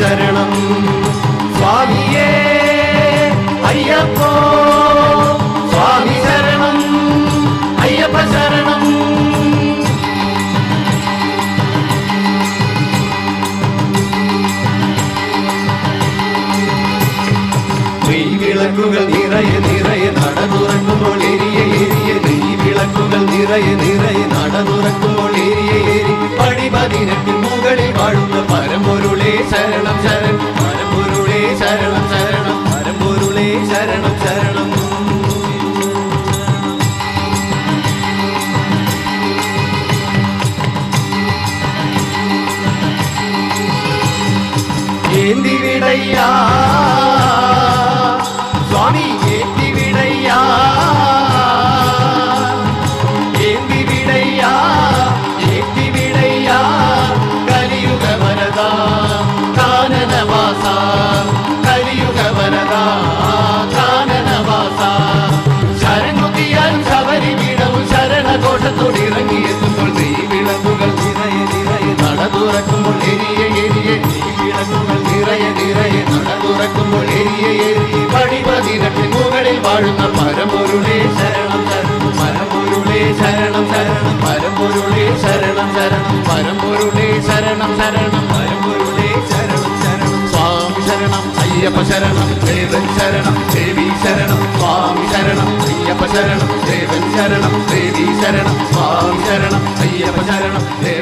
ശരണം സ്വാമിയേ അയ്യപ്പോ സ്വാമി ശരണം അയ്യപ്പ ശരണം. നെയ്വിളക്കുകൾ നിറയെ നിറയെ നട തുറക്കുമ്പോൾ എരിയെ എരിയെ നെയ്വിളക്കുകൾ നിറയെ നിറയെ നട തുറക്കുമ്പോൾ എരിയെ എരി പടിപതിനെട്ടിൻ മുകളിൽ വാഴുന്ന പരമ്പൊരുളേ ശരണം ശരണം പരമ്പൊരുളേ ശരണം ശരണം പരമ്പൊരുളേ ശരണം ശരണം. ஏந்தி விடையா சுவாமி ஏந்தி விடையா ஏந்தி விடையா ஏந்தி விடையா கலியுக வரதா கானன வாசா கலியுக வரதா கானன வாசா. ശരംകുത്തിയാലും ശബരി വീടവും ശരണഘോഷത്തോട് ഇറങ്ങിയെത്തുമ്പോൾ നെയ്വിളക്കുകൾ നിറയെ നിറയെ നട തുറക്കുമ്പോൾ എരിയെ എരിയെ നെയ്വിളക്കുകൾ നിറയെ നിറയെ നട തുറക്കുമ്പോൾ എരിയെ എരിയെ പടിപതിനെട്ടിൻ മുകളിൽ വാഴുന്ന പരമ്പൊരുളേ ശരണം ശരണം പരമ്പൊരുളേ ശരണം ശരണം പരമ്പൊരുളേ ശരണം ശരണം പരമ്പൊരുളേ ശരണം ശരണം പരമ്പൊരുളേ ശരണം ശരണം. സ്വാമി ശരണം അയ്യപ്പ ശരണം ദേവൻ ശരണം ദേവി ശരണം സ്വാമി ശരണം അയ്യപ്പ ശരണം ദേവൻ ശരണം ദേവി ശരണം സ്വാമി ശരണം അയ്യപ്പ ശരണം ദേവൻ